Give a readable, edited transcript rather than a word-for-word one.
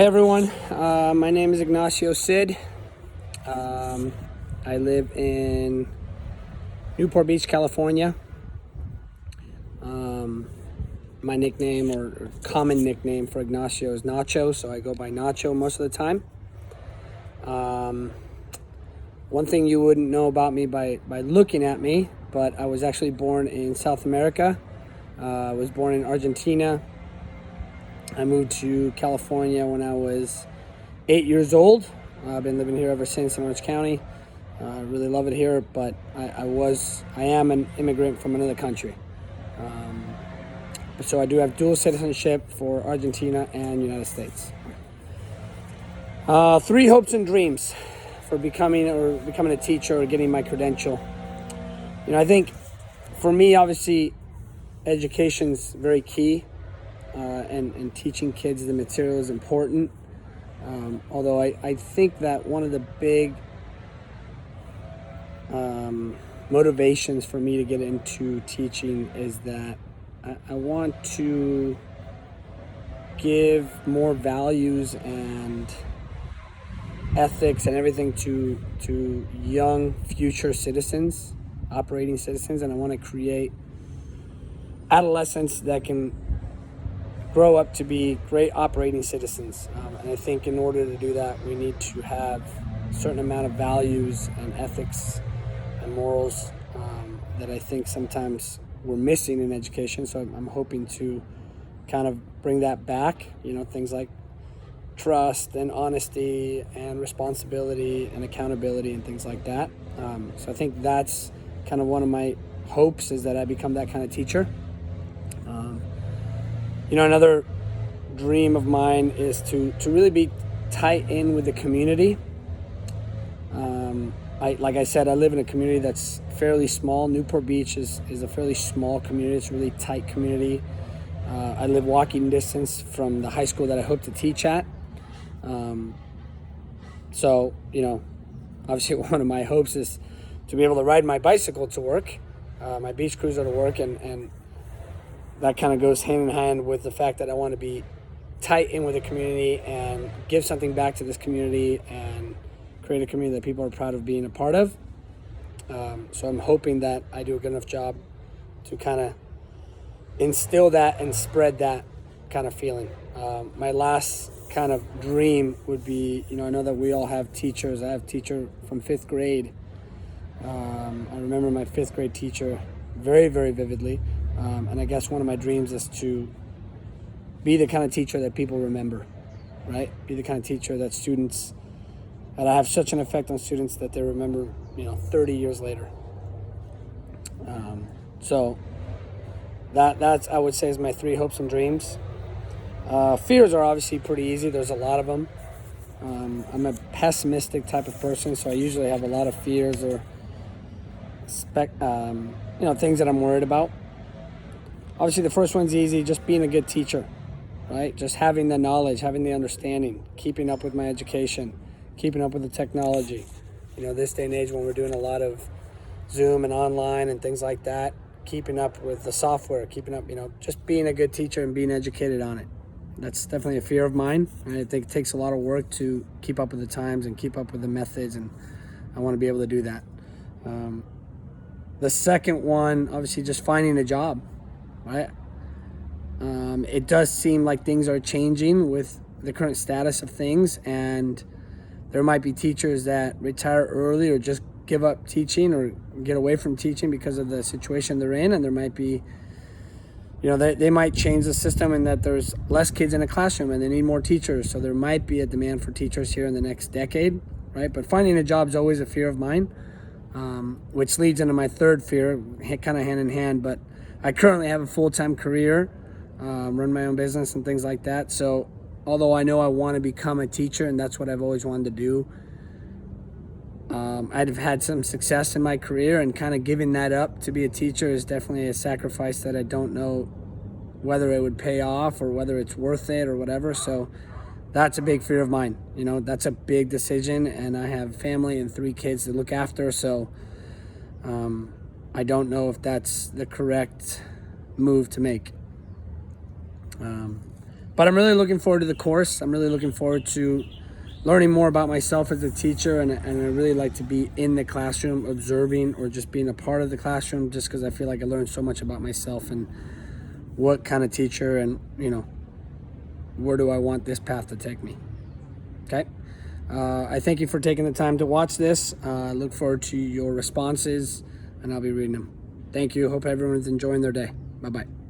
Hey everyone, my name is Ignacio Sid. I live in Newport Beach, California. My nickname or common nickname for Ignacio is Nacho, so I go by Nacho most of the time. One thing you wouldn't know about me by looking at me, but I was actually born in South America. I was born in Argentina. I moved to California when I was 8 years old. I've been living here ever since in Orange County. I really love it here, but I am an immigrant from another country. So I do have dual citizenship for Argentina and United States. 3 hopes and dreams for becoming a teacher or getting my credential. I think for me, obviously, education's very key. And teaching kids the material is important. Although I think that one of the big motivations for me to get into teaching is that I want to give more values and ethics and everything to young future citizens, operating citizens, and I want to create adolescents that can grow up to be great operating citizens. And I think in order to do that, we need to have a certain amount of values and ethics and morals that I think sometimes we're missing in education. So I'm hoping to kind of bring that back, things like trust and honesty and responsibility and accountability and things like that. So I think that's kind of one of my hopes, is that I become that kind of teacher. Another dream of mine is to really be tight in with the community. Like I said, I live in a community that's fairly small. Newport Beach is a fairly small community. It's a really tight community. I live walking distance from the high school that I hope to teach at. So, obviously one of my hopes is to be able to ride my bicycle to work, my beach cruiser to work, and that kind of goes hand in hand with the fact that I want to be tight in with the community and give something back to this community and create a community that people are proud of being a part of. So I'm hoping that I do a good enough job to kind of instill that and spread that kind of feeling. My last kind of dream would be, I know that we all have teachers. I have a teacher from 5th grade. I remember my 5th grade teacher very, very vividly. And I guess one of my dreams is to be the kind of teacher that people remember, right? Be the kind of teacher that I have such an effect on students that they remember, 30 years later. So that's, I would say, is my 3 hopes and dreams. Fears are obviously pretty easy. There's a lot of them. I'm a pessimistic type of person, so I usually have a lot of fears or things that I'm worried about. Obviously, the first one's easy, just being a good teacher, right? Just having the knowledge, having the understanding, keeping up with my education, keeping up with the technology. This day and age when we're doing a lot of Zoom and online and things like that, keeping up with the software, keeping up, just being a good teacher and being educated on it. That's definitely a fear of mine. And I think it takes a lot of work to keep up with the times and keep up with the methods, and I want to be able to do that. The second one, obviously, just finding a job. Right? It does seem like things are changing with the current status of things, and there might be teachers that retire early or just give up teaching or get away from teaching because of the situation they're in, and there might be, they might change the system in that there's less kids in a classroom and they need more teachers, so there might be a demand for teachers here in the next decade, right? But finding a job is always a fear of mine, which leads into my third fear, kind of hand in hand, but I currently have a full-time career, run my own business and things like that. So although I know I want to become a teacher and that's what I've always wanted to do, I've had some success in my career, and kind of giving that up to be a teacher is definitely a sacrifice that I don't know whether it would pay off or whether it's worth it or whatever. So that's a big fear of mine. That's a big decision, and I have family and 3 kids to look after. So I don't know if that's the correct move to make. But I'm really looking forward to the course. I'm really looking forward to learning more about myself as a teacher, and I really like to be in the classroom observing or just being a part of the classroom, just because I feel like I learned so much about myself and what kind of teacher and, where do I want this path to take me. Okay. I thank you for taking the time to watch this. I look forward to your responses, and I'll be reading them. Thank you. Hope everyone's enjoying their day. Bye-bye.